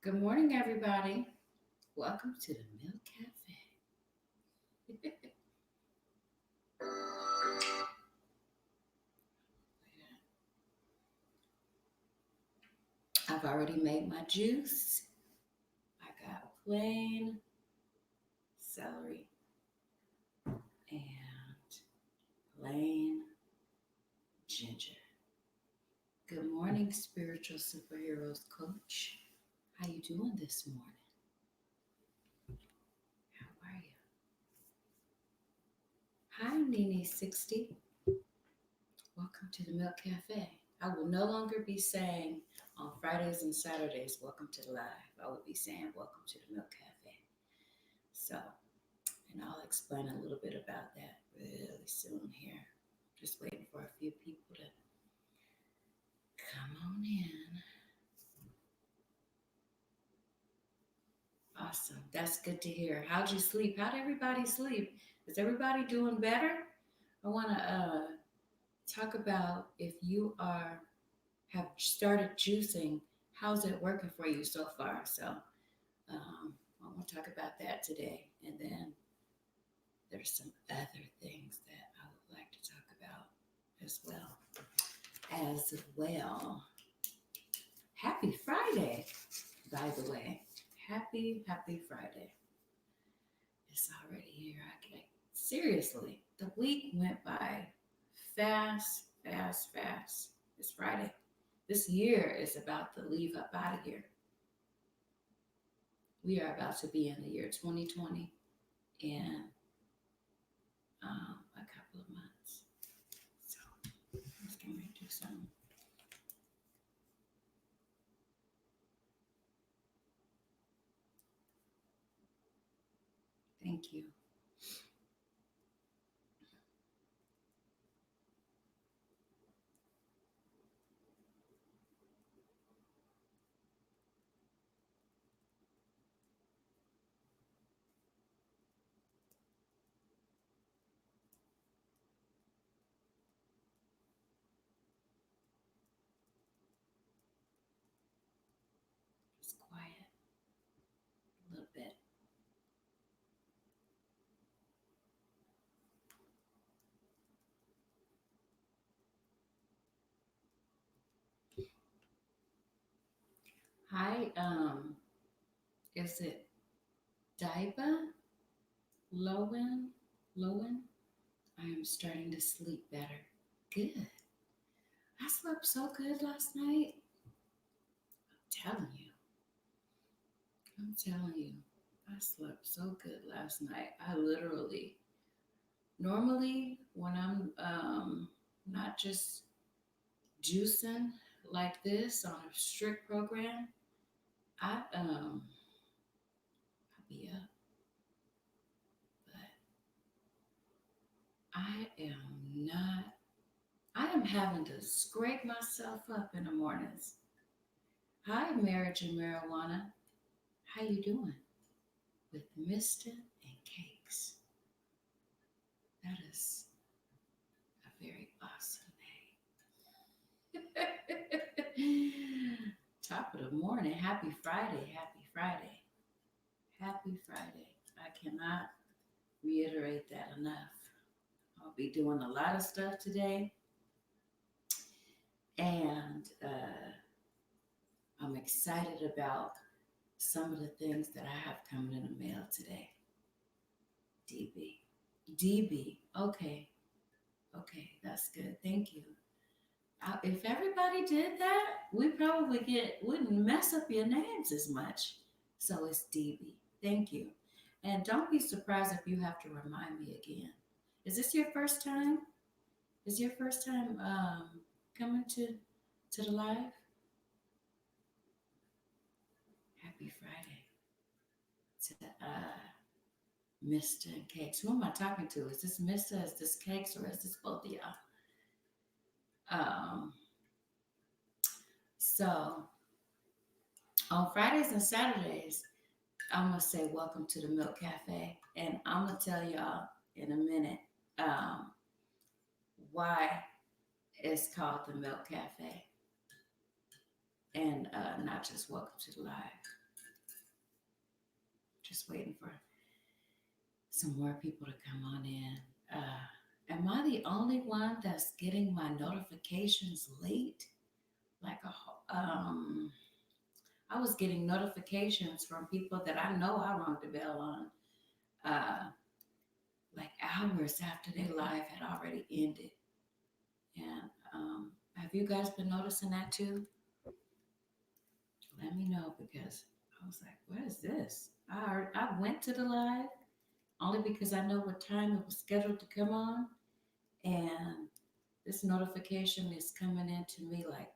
Good morning, everybody. Welcome to the Milk Cafe. I've already made my juice. I got plain celery and plain ginger. Good morning, spiritual superheroes coach. How you doing this morning? How are you? Hi, Nene60. Welcome to the Milk Cafe. I will no longer be saying on Fridays and Saturdays, welcome to the live. I will be saying, welcome to the Milk Cafe. So, and I'll explain a little bit about that really soon here. Just waiting for a few people to come on in. Awesome. That's good to hear. How'd you sleep? How'd everybody sleep? Is everybody doing better? I want to talk about if you are have started juicing, how's it working for you so far? So I want to talk about that today. And then there's some other things that I would like to talk about as well. Happy Friday, by the way. Happy Friday. It's already here. Seriously, the week went by fast. It's Friday. This year is about to leave up out of here. We are about to be in the year 2020 in a couple of months. So let's get ready to do something. Thank you. Just quiet a little bit. Hi, is it Diba Lowen? Lowen? I am starting to sleep better. Good. I slept so good last night. Telling you. I'm telling you. I slept so good last night. I literally, normally, when I'm not just juicing like this on a strict program, I be up, but I am not. I am having to scrape myself up in the mornings. Hi, marriage and marijuana. How you doing? With Mister and Cakes. That is a very awesome name. Top of the morning. Happy Friday. Happy Friday. Happy Friday. I cannot reiterate that enough. I'll be doing a lot of stuff today, and I'm excited about some of the things that I have coming in the mail today. DB. DB. Okay. Okay. That's good. Thank you. If everybody did that, we probably wouldn't mess up your names as much. So it's DB. Thank you. And don't be surprised if you have to remind me again. Is this your first time? Is your first time coming to the live? Happy Friday to Mr. and Cakes. Who am I talking to? Is this Mr.? Is this Cakes? Or is this both of y'all? Um, so on Fridays and Saturdays, I'm gonna say welcome to the Milk Cafe, and I'm gonna tell y'all in a minute um, why it's called the Milk Cafe, and not just welcome to the live. just waiting for some more people to come on in. Am I the only one that's getting my notifications late? Like I was getting notifications from people that I know I rung the bell on, uh, like hours after their live had already ended. And have you guys been noticing that too? Let me know because I was like, what is this? I went to the live only because I know what time it was scheduled to come on, and this notification is coming in to me like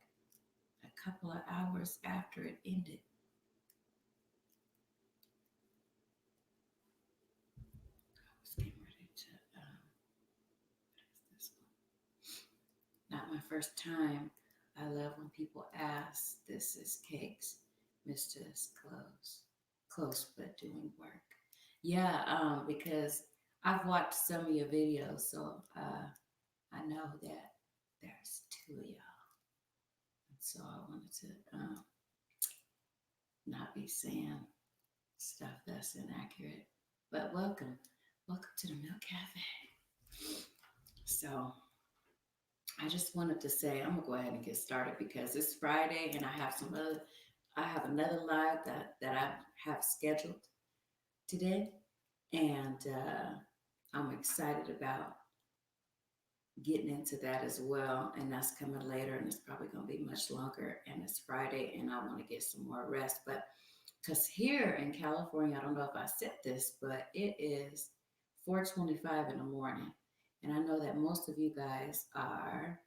a couple of hours after it ended. I was getting ready to, what is this one? Not my first time. I love when people ask, this is Cakes, Mr.'s close. Close but doing work. Yeah, because I've watched some of your videos, so I know that there's two of y'all. And so I wanted to not be saying stuff that's inaccurate. But welcome. Welcome to the Milk Cafe. So I just wanted to say I'm gonna go ahead and get started because it's Friday and I have another live that I have scheduled today. And I'm excited about getting into that as well. And that's coming later, and it's probably going to be much longer. And it's Friday, and I want to get some more rest. But because here in California, I don't know if I said this, but it is 4:25 in the morning, and I know that most of you guys are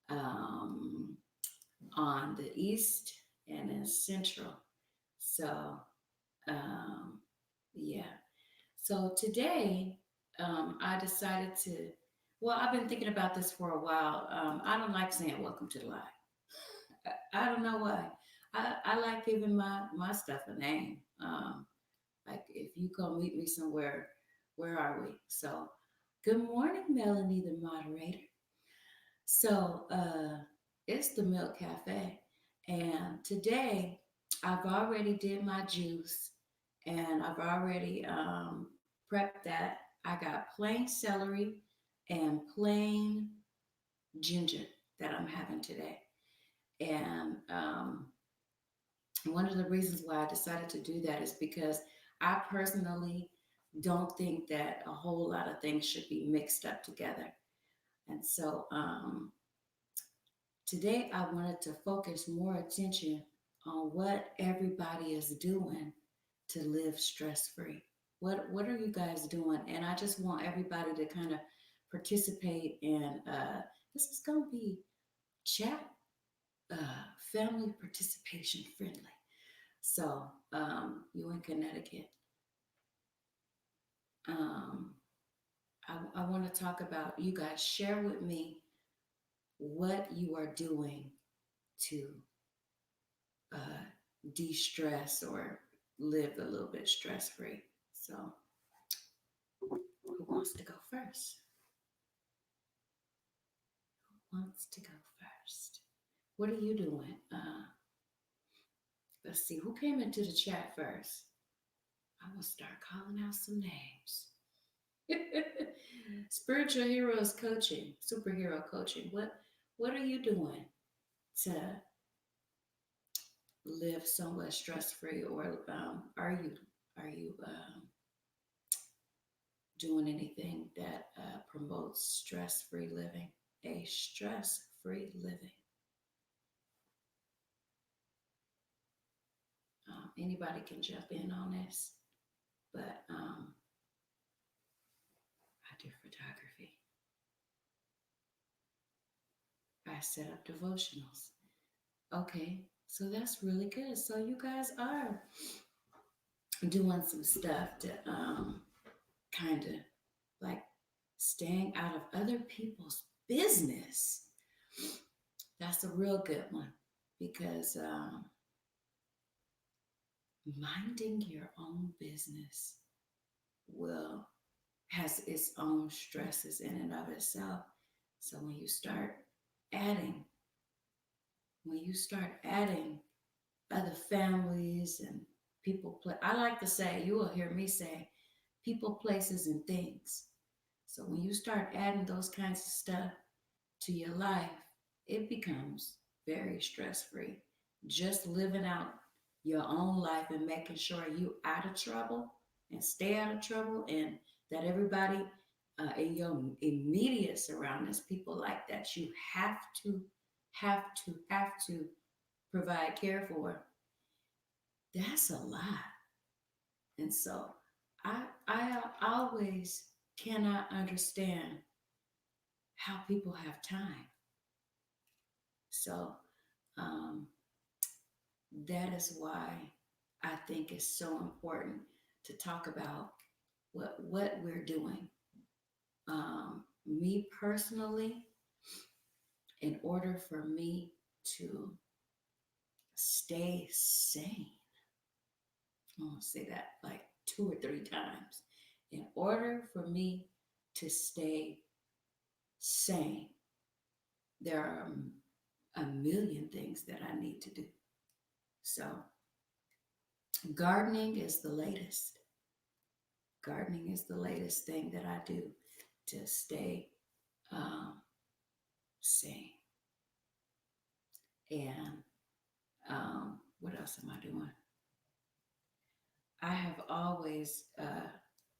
um, on the east and in central. So yeah. So today, I decided to. Well, I've been thinking about this for a while. I don't like saying "Welcome to the Live." I don't know why. I like giving my stuff a name. Like if you come meet me somewhere, where are we? So, good morning, Melanie, the moderator. So, it's the Milk Cafe, and today I've already did my juice, and I've already prepped that. I got plain celery and plain ginger that I'm having today, and one of the reasons why I decided to do that is because I personally don't think that a whole lot of things should be mixed up together, and so today, I wanted to focus more attention on what everybody is doing to live stress free. What are you guys doing? And I just want everybody to kind of participate in. This is going to be chat family participation friendly. So you in Connecticut, um, I want to talk about you guys. Share with me what you are doing to uh, de-stress or live a little bit stress-free. So who wants to go first? Who wants to go first? What are you doing? Let's see, who came into the chat first? I'm gonna start calling out some names. Spiritual heroes coaching, superhero coaching. What are you doing to live somewhat stress-free, or are you doing anything that promotes stress-free living? A stress-free living. Anybody can jump in on this, but I do photography. I set up devotionals. Okay, so that's really good. So you guys are doing some stuff to kind of like staying out of other people's business. That's a real good one because minding your own business will has its own stresses in and of itself. So adding, when you start adding other families and I like to say, you will hear me say, people, places, and things. So when you start adding those kinds of stuff to your life, it becomes very stress free. Just living out your own life and making sure you out of trouble and stay out of trouble, and that everybody in your immediate surroundings, people like that, you have to provide care for. That's a lot. And so I always cannot understand how people have time. So um, that is why I think it's so important to talk about what we're doing. Me personally, in order for me to stay sane, I'm gonna say that like two or three times. In order for me to stay sane, there are a million things that I need to do. So, gardening is the latest. Gardening is the latest thing that I do to stay um, sane. And what else am I doing? I have always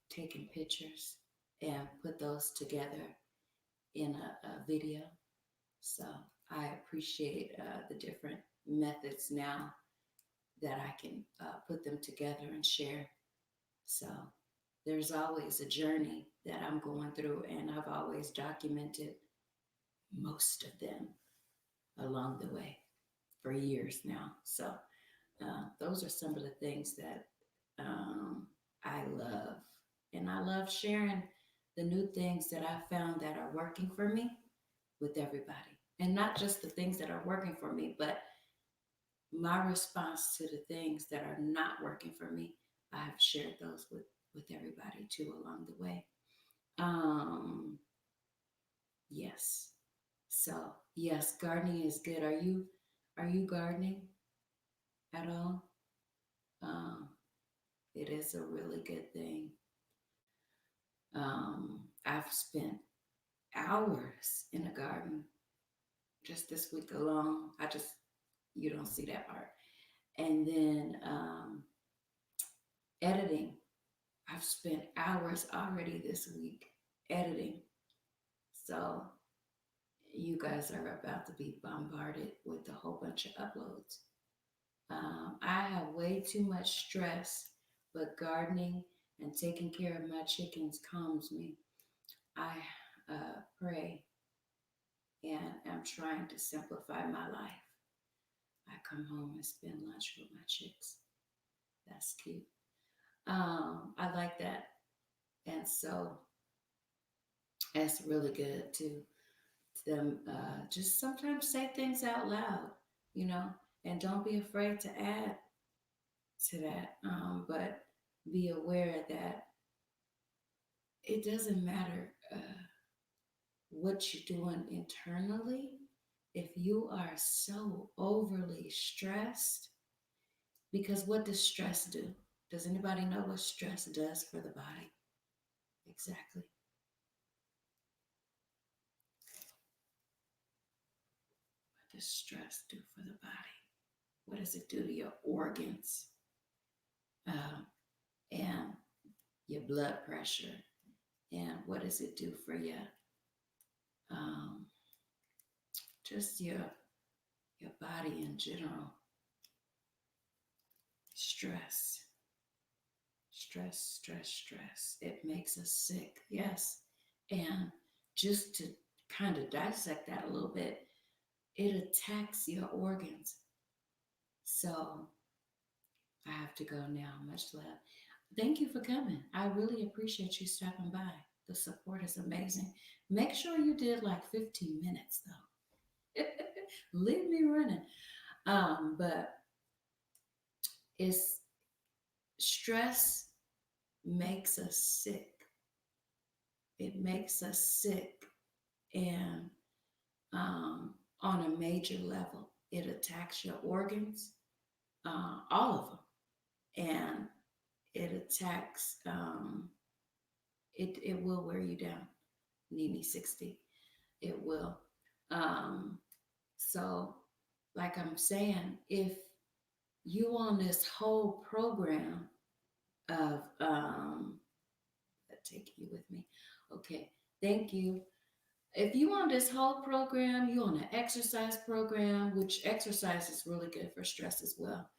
taken pictures and put those together in a video. So I appreciate the different methods now that I can put them together and share. So there's always a journey that I'm going through, and I've always documented most of them along the way for years now. So those are some of the things that I love. And I love sharing the new things that I found that are working for me with everybody. And not just the things that are working for me, but my response to the things that are not working for me. I have shared those with everybody too along the way. Um, yes. So yes, gardening is good. Are you gardening at all? Um, it is a really good thing. I've spent hours in the garden just this week alone. You don't see that part. And then editing. I've spent hours already this week editing. So you guys are about to be bombarded with a whole bunch of uploads. I have way too much stress, but gardening and taking care of my chickens calms me. I pray and am trying to simplify my life. I come home and spend lunch with my chicks. That's cute. I like that. And so that's really good to them. Just sometimes say things out loud, you know, and don't be afraid to add to that. But be aware that it doesn't matter what you're doing internally. If you are so overly stressed, because what does stress do? Does anybody know what stress does for the body? Exactly. What does stress do for the body? What does it do to your organs um, and your blood pressure? And what does it do for your um, just your body in general? Stress, stress. It makes us sick. Yes, and just to kind of dissect that a little bit, it attacks your organs. So I have to go now. Much love. Thank you for coming. I really appreciate you stopping by. The support is amazing. Make sure you did like 15 minutes though. Leave me running. But it's stress makes us sick. It makes us sick, and on a major level, it attacks your organs, all of them. and it attacks. It will wear you down. Nini 60. It will. Um, so, like I'm saying, if you on this whole program of take you with me. Okay, thank you. If you on this whole program, you on an exercise program, which exercise is really good for stress as well.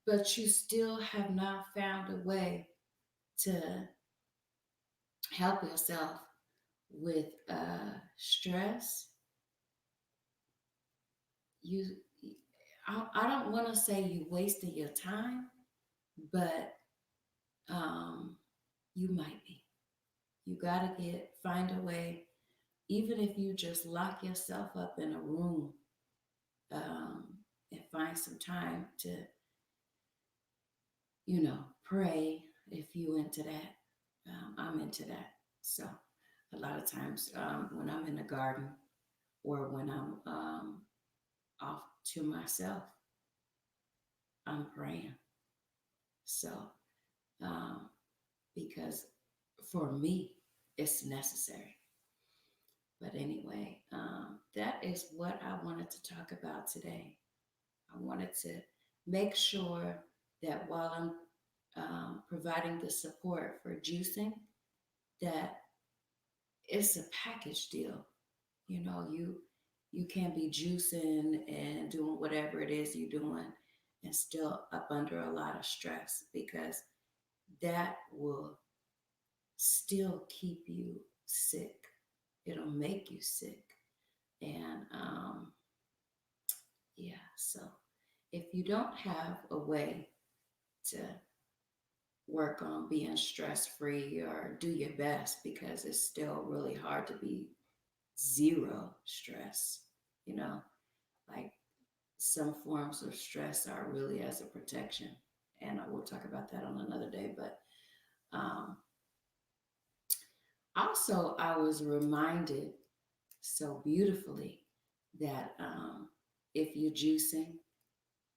But you still have not found a way to help yourself with stress. You, I don't want to say you wasting your time, but um, you might be. You gotta find a way, even if you just lock yourself up in a room, um, and find some time to, pray if you into that. I'm into that. So a lot of times when I'm in the garden or when I'm off to myself, I'm praying. So um, because for me, it's necessary. But anyway, that is what I wanted to talk about today. I wanted to make sure that while I'm providing the support for juicing, that it's a package deal. You can't be juicing and doing whatever it is you're doing and still up under a lot of stress, because that will still keep you sick. It'll make you sick. And yeah, so if you don't have a way to work on being stress free or do your best, because it's still really hard to be zero stress, you know, like some forms of stress are really as a protection. And I will talk about that on another day. But um, also, I was reminded so beautifully that if you're juicing,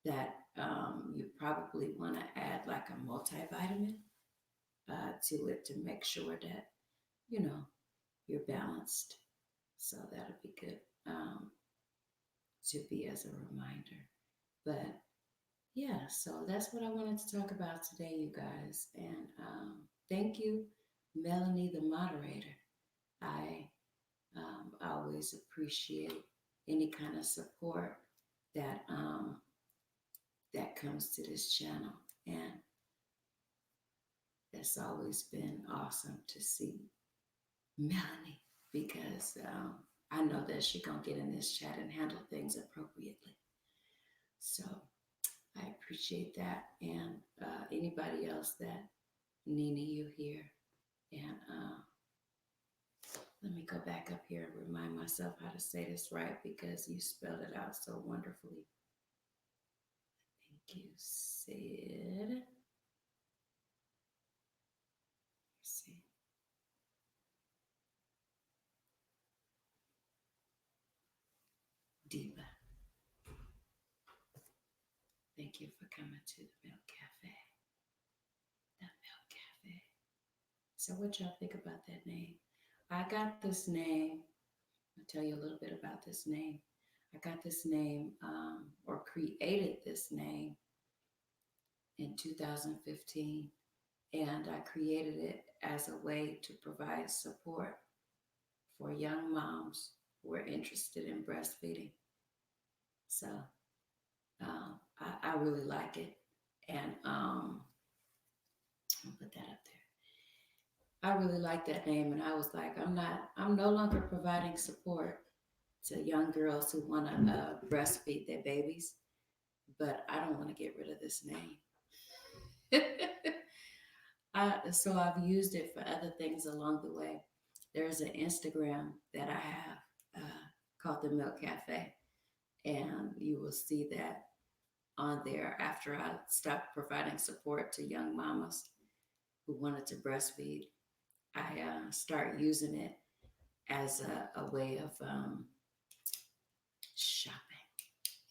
that you probably want to add like a multivitamin to it to make sure that you know you're balanced. So that'll be good to be as a reminder. But yeah, so that's what I wanted to talk about today, you guys. And thank you, Melanie, the moderator. I always appreciate any kind of support that that comes to this channel, and it's always been awesome to see Melanie, because I know that she gonna get in this chat and handle things appropriately. So I appreciate that, and anybody else that Nina you hear, and let me go back up here and remind myself how to say this right, because you spelled it out so wonderfully. Thank you, Sid. Let's see. Diva. Thank you for coming to the Milk Cafe. The Milk Cafe. So what y'all think about that name? I got this name. I'll tell you a little bit about this name. I got this name or created this name in 2015. And I created it as a way to provide support for young moms who are interested in breastfeeding. So I really like it. And I'll put that up there. I really like that name. And I was like, I'm no longer providing support to young girls who want to breastfeed their babies, but I don't want to get rid of this name. So I've used it for other things along the way. There's an Instagram that I have called the Milk Cafe, and you will see that on there after I stopped providing support to young mamas who wanted to breastfeed. I start using it as a way of shopping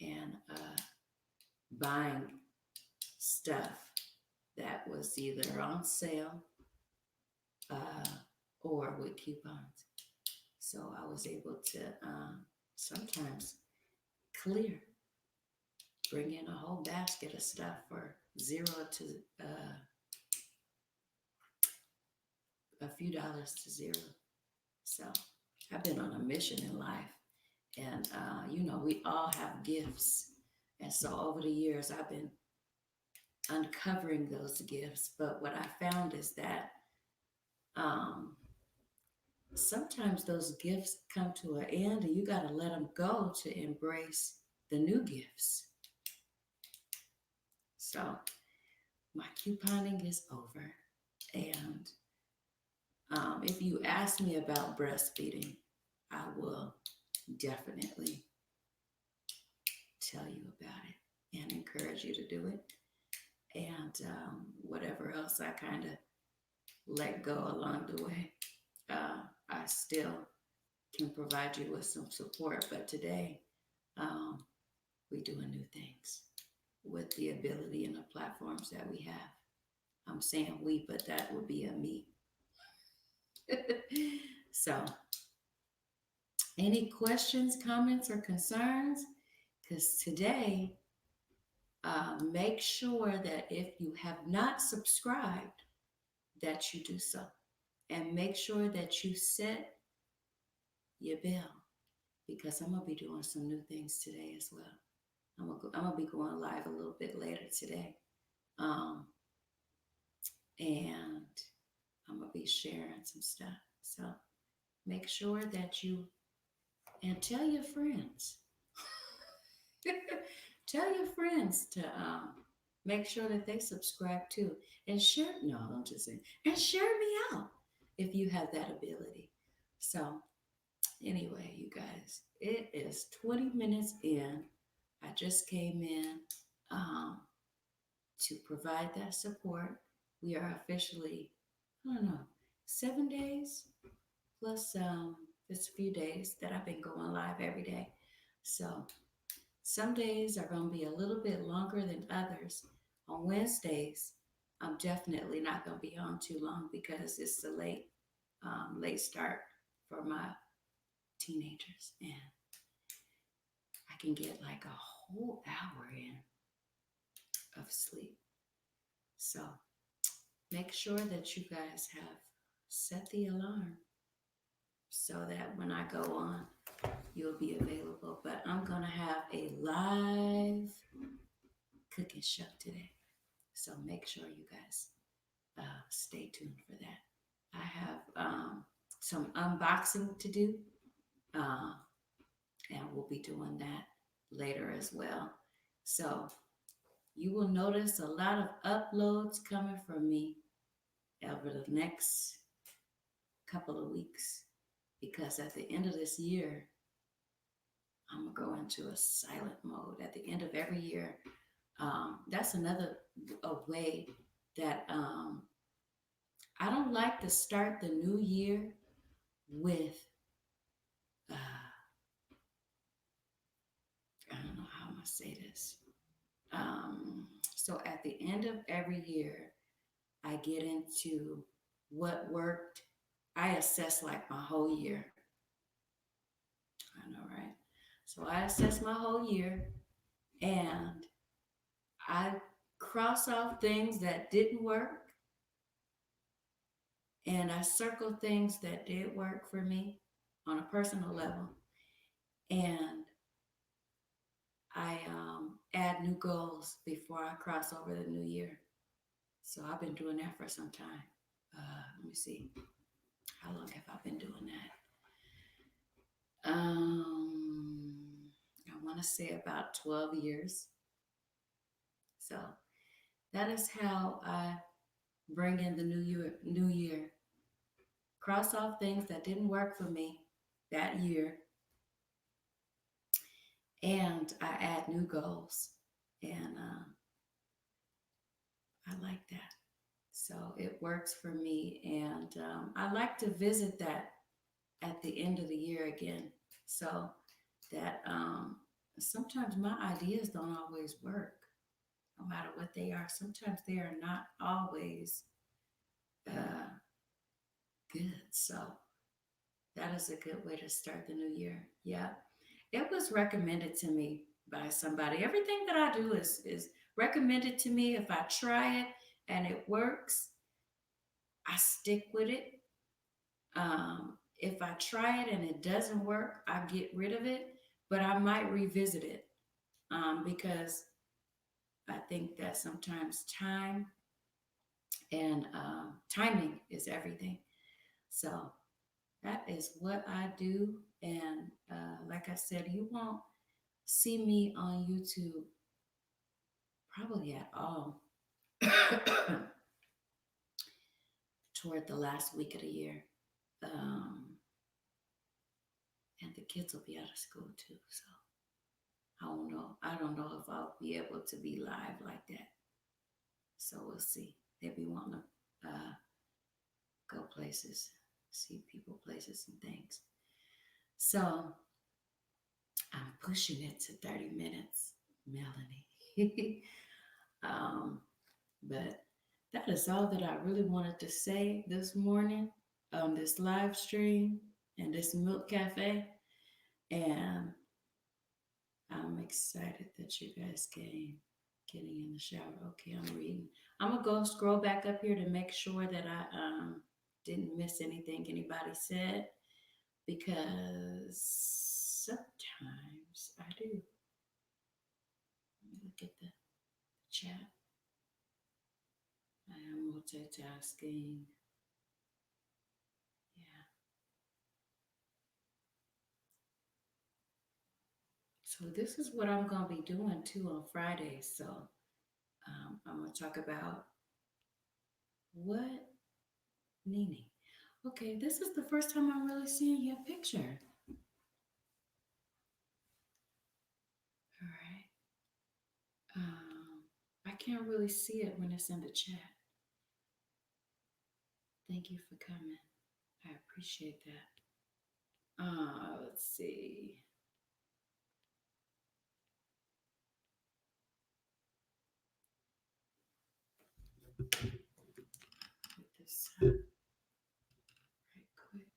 and buying stuff that was either on sale uh, or with coupons. So I was able to sometimes clear, bring in a whole basket of stuff for zero to uh, a few dollars to zero. So I've been on a mission in life. And, we all have gifts. And so over the years, I've been uncovering those gifts. But what I found is that um, sometimes those gifts come to an end and you got to let them go to embrace the new gifts. So my couponing is over. And if you ask me about breastfeeding, I will definitely tell you about it and encourage you to do it. And whatever else I kind of let go along the way, I still can provide you with some support. But today, um, we're doing new things with the ability and the platforms that we have. I'm saying we, but that would be a me. So, any questions, comments, or concerns? Because today, make sure that if you have not subscribed, that you do so. And make sure that you set your bell because I'm going to be doing some new things today as well. I'm gonna be going live a little bit later today. Um, and I'm going to be sharing some stuff. So make sure that you, and tell your friends. Tell your friends to make sure that they subscribe too. And share, no, I'm just saying, and share me out if you have that ability. So, anyway, you guys, it is 20 minutes in. I just came in um, to provide that support. We are officially, I don't know, 7 days plus just a few days that I've been going live every day. So, some days are going to be a little bit longer than others. On Wednesdays, I'm definitely not going to be on too long because it's a late start for my teenagers, and I can get like a whole hour in of sleep. So make sure that you guys have set the alarm so that when I go on, you'll be available. But I'm going to have a live cooking show today. So make sure you guys stay tuned for that. I have some unboxing to do, uh, and we'll be doing that later as well. So you will notice a lot of uploads coming from me over the next couple of weeks because at the end of this year, I'm going to go into a silent mode. At the end of every year, that's another a way that I don't like to start the new year with, I don't know how I'm going to say this. So at the end of every year, I get into what worked. I assess like my whole year. I know, right? So I assess my whole year and I cross off things that didn't work and I circle things that did work for me on a personal level. And I add new goals before I cross over the new year. So I've been doing that for some time. Let me see. How long have I been doing that? I want to say about 12 years. So that is how I bring in the new year. Cross off things that didn't work for me that year. And I add new goals. And I like that. So it works for me. And I like to visit that at the end of the year again. So that sometimes my ideas don't always work. no matter what they are. Sometimes they are not always uh, good. So that is a good way to start the new year. Yeah. It was recommended to me by somebody. Everything that I do is recommended to me. If I try it and it works, I stick with it. If I try it and it doesn't work, I get rid of it, but I might revisit it because I think that sometimes time and timing is everything. So that is what I do. And like I said, you won't see me on YouTube probably at all toward the last week of the year. Um, and the kids will be out of school too. So I don't know. I don't know if I'll be able to be live like that. So we'll see. They'll be wanting to go places, see people, places, and things. So I'm pushing it to 30 minutes, Melanie. um, but that is all that I really wanted to say this morning on this live stream and this Milk Cafe. And I'm excited that you guys came getting in the shower. Okay, I'm reading. I'm gonna go scroll back up here to make sure that I didn't miss anything anybody said because sometimes I do. Let me look at the chat. I am multitasking. Yeah. So this is what I'm gonna be doing too on Fridays. So I'm gonna talk about what Nene. Okay, this is the first time I'm really seeing your picture. All right. I can't really see it when it's in the chat. Thank you for coming. I appreciate that. Let's see. Put this up right quick.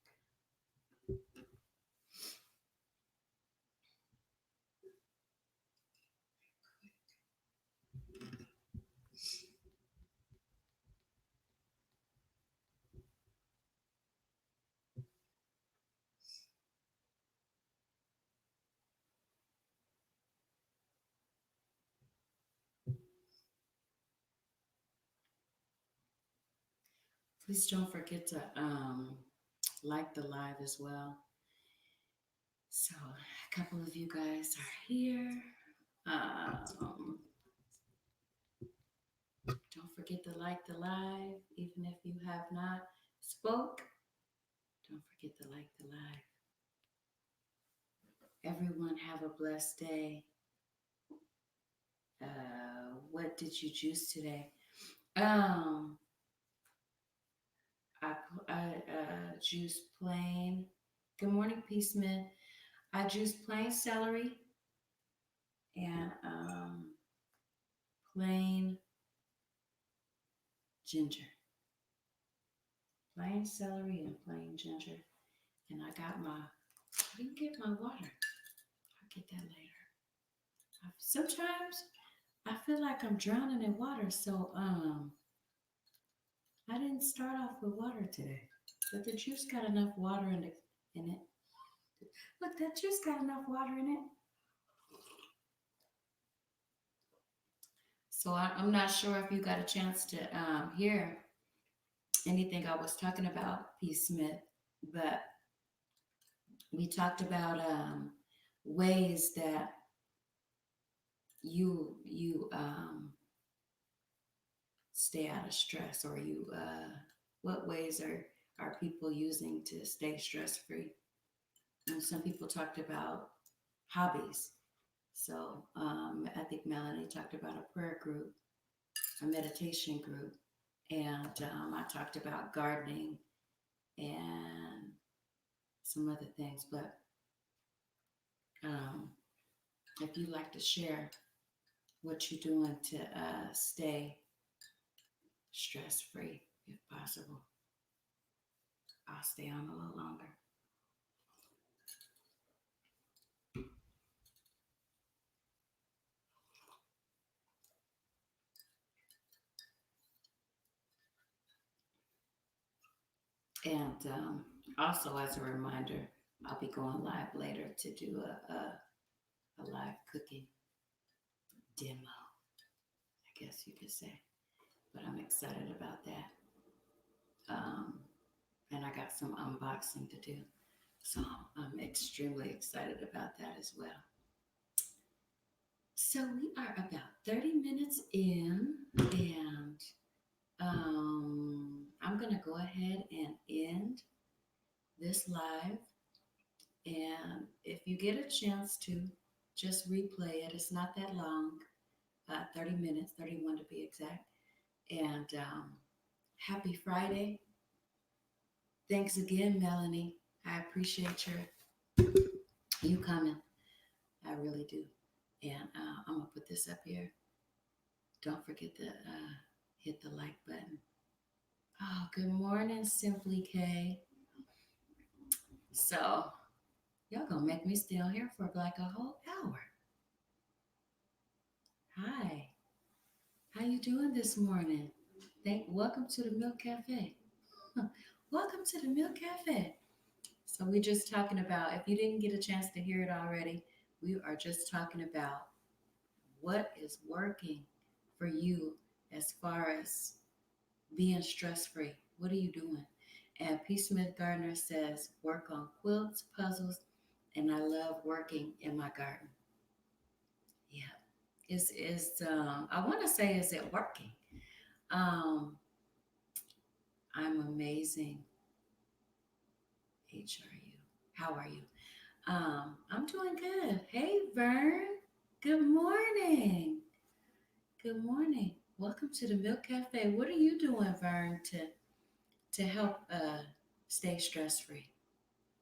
Please don't forget to like the live as well. So a couple of you guys are here. Don't forget to like the live, even if you have not spoke. Don't forget to like the live. Everyone have a blessed day. What did you juice today? Um, I juice plain. Good morning, Peaceman. I juice plain celery and plain ginger. Plain celery and plain ginger. And I got I didn't get my water. I'll get that later. Sometimes I feel like I'm drowning in water, so I didn't start off with water today. But the juice got enough water in it. Look, that juice got enough water in it. So I'm not sure if you got a chance to hear anything I was talking about, P. Smith, but we talked about ways that you stay out of stress, or you what ways are people using to stay stress free? And some people talked about hobbies. So I think Melanie talked about a prayer group, a meditation group, and I talked about gardening and some other things. But if you'd like to share what you're doing to stay stress free if possible. I'll stay on a little longer. And also, as a reminder, I'll be going live later to do a live cooking demo, I guess you could say. But I'm excited about that. Um, and I got some unboxing to do. So I'm extremely excited about that as well. So we are about 30 minutes in, and I'm going to go ahead and end this live. And if you get a chance to, just replay it. It's not that long, 30 minutes, 31 to be exact. And happy Friday. Thanks again, Melanie. I appreciate you coming. I really do. And I'm going to put this up here. Don't forget to hit the like button. Oh, good morning, Simply K. So, y'all gonna make me stay on here for like a whole hour. Hi, how you doing this morning? Welcome to the Milk Cafe. Welcome to the Milk Cafe. So we're just talking about, if you didn't get a chance to hear it already, we are just talking about what is working for you as far as being stress free. What are you doing? And P. Smith Gardner says, work on quilts, puzzles, and I love working in my garden. Yeah. I want to say, is it working? Um, I'm amazing. HRU. How are you? I'm doing good. Hey, Vern. Good morning. Good morning. Welcome to the Milk Cafe. What are you doing, Vern, to help stay stress free?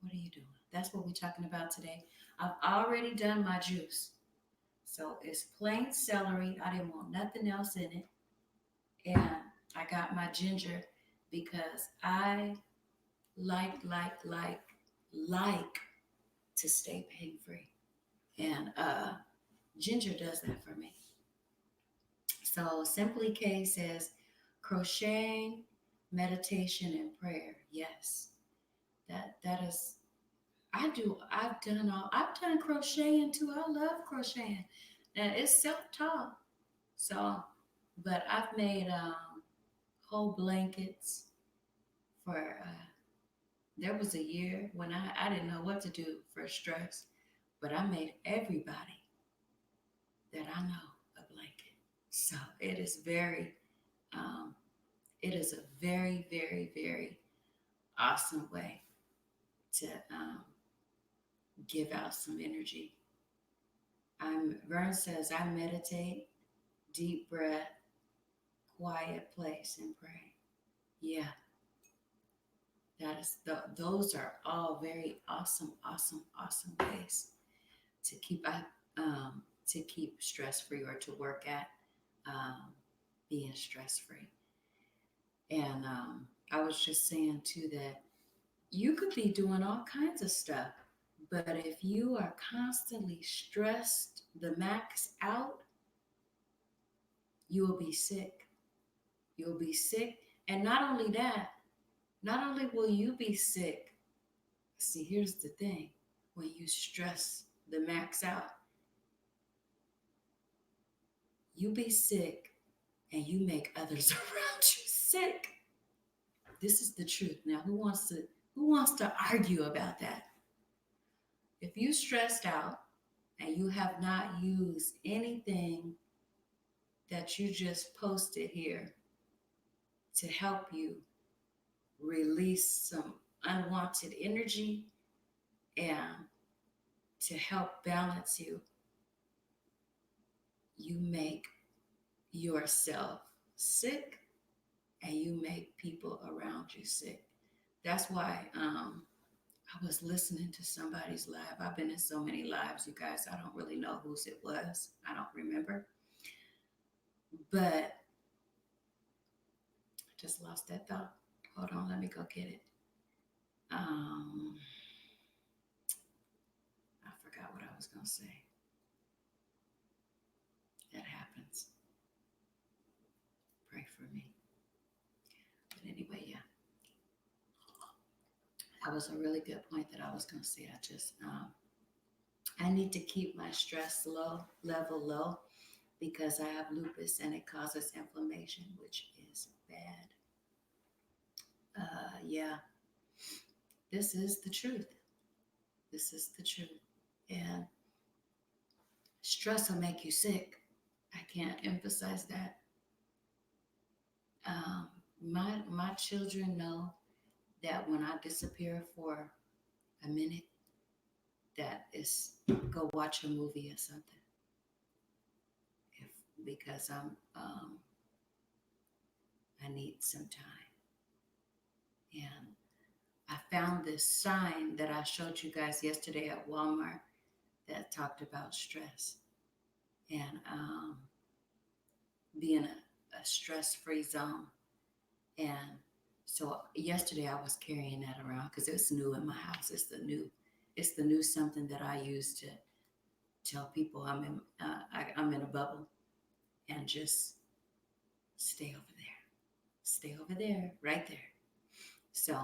What are you doing? That's what we're talking about today. I've already done my juice. So it's plain celery. I didn't want nothing else in it. And I got my ginger because I like to stay pain free. And ginger does that for me. So Simply K says crocheting, meditation, and prayer. Yes. That is I've done crocheting too. I love crocheting. And it's self-taught. So but I've made whole blankets for there was a year when I didn't know what to do for stress, but I made everybody that I know a blanket. So um, it is a very, very, very awesome way to give out some energy. Vern says I meditate, deep breath, quiet place, and pray. Yeah, those are all very awesome, awesome, awesome ways to keep stress free or to work at um, being stress free. And I was just saying too that you could be doing all kinds of stuff, but if you are constantly stressed the max out, you will be sick. You'll be sick, and not only that, not only will you be sick. See, here's the thing: when you stress the max out, you be sick and you make others around you sick. This is the truth. Now, who wants to argue about that? If you stressed out and you have not used anything that you just posted here to help you release some unwanted energy and to help balance you, you make yourself sick and you make people around you sick. That's why I was listening to somebody's live. I've been in so many lives, you guys. I don't really know whose it was. I don't remember. But I just lost that thought. Hold on, let me go get it. Um, I forgot what I was gonna say. That happens. Pray for me. But anyway, yeah, that was a really good point that I was gonna say. I need to keep my stress level low because I have lupus and it causes inflammation, which is bad. Yeah, this is the truth. This is the truth. And stress will make you sick. I can't emphasize that. Um, my children know that when I disappear for a minute, that is go watch a movie or something. If because I need some time. And I found this sign that I showed you guys yesterday at Walmart that talked about stress and being a stress-free zone. And so yesterday I was carrying that around because it's new in my house. It's the new something that I use to tell people I'm in a bubble and just stay over there, stay over there, right there. So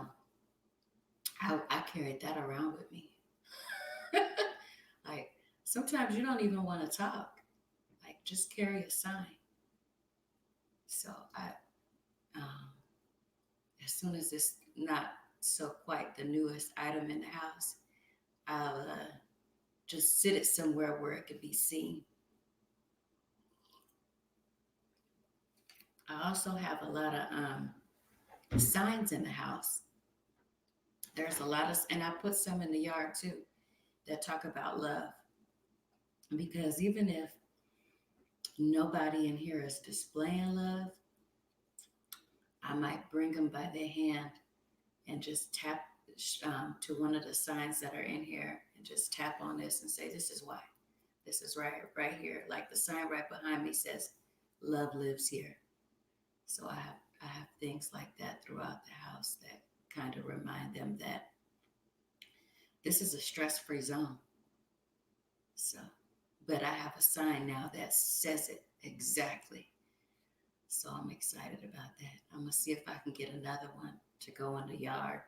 I carried that around with me. Like sometimes you don't even want to talk. Like just carry a sign. So um, as soon as it's not so quite the newest item in the house, I'll just sit it somewhere where it can be seen. I also have a lot of signs in the house. There's a lot of, and I put some in the yard too that talk about love. Because even if nobody in here is displaying love, I might bring them by their hand and just tap to one of the signs that are in here and just tap on this and say, "This is why. This is right here." Like the sign right behind me says, "Love lives here." So I have things like that throughout the house that kind of remind them that this is a stress-free zone. So, but I have a sign now that says it exactly. So I'm excited about that. I'm gonna see if I can get another one to go in the yard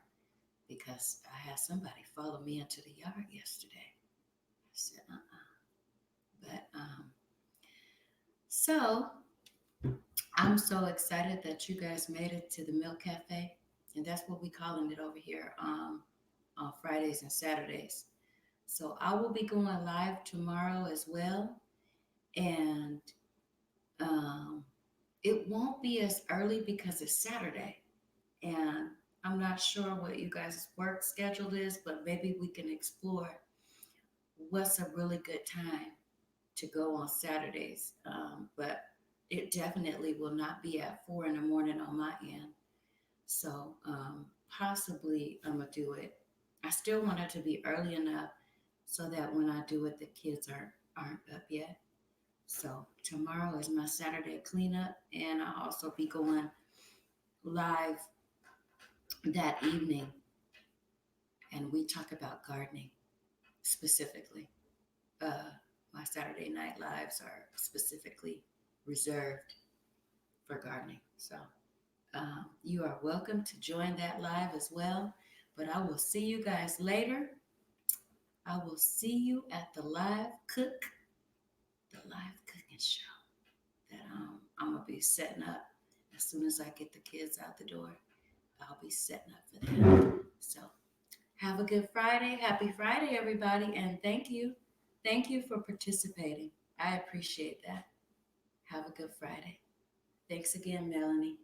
because I had somebody follow me into the yard yesterday. I said, But so I'm so excited that you guys made it to the Milk Cafe, and that's what we calling it over here on Fridays and Saturdays. So I will be going live tomorrow as well, and um, it won't be as early because it's Saturday, and I'm not sure what you guys' work schedule is, but maybe we can explore what's a really good time to go on Saturdays. But it definitely will not be at 4 in the morning on my end. So possibly I'm gonna do it. I still want it to be early enough so that when I do it, the kids aren't up yet. So tomorrow is my Saturday cleanup, and I'll also be going live that evening, and we talk about gardening specifically. Uh, my Saturday night lives are specifically reserved for gardening. So you are welcome to join that live as well. But I will see you guys later. I will see you at the live cooking show that I'm gonna be setting up as soon as I get the kids out the door. I'll be setting up for that. So have a good Friday. Happy Friday, everybody, and thank you. Thank you for participating. I appreciate that. Have a good Friday. Thanks again, Melanie.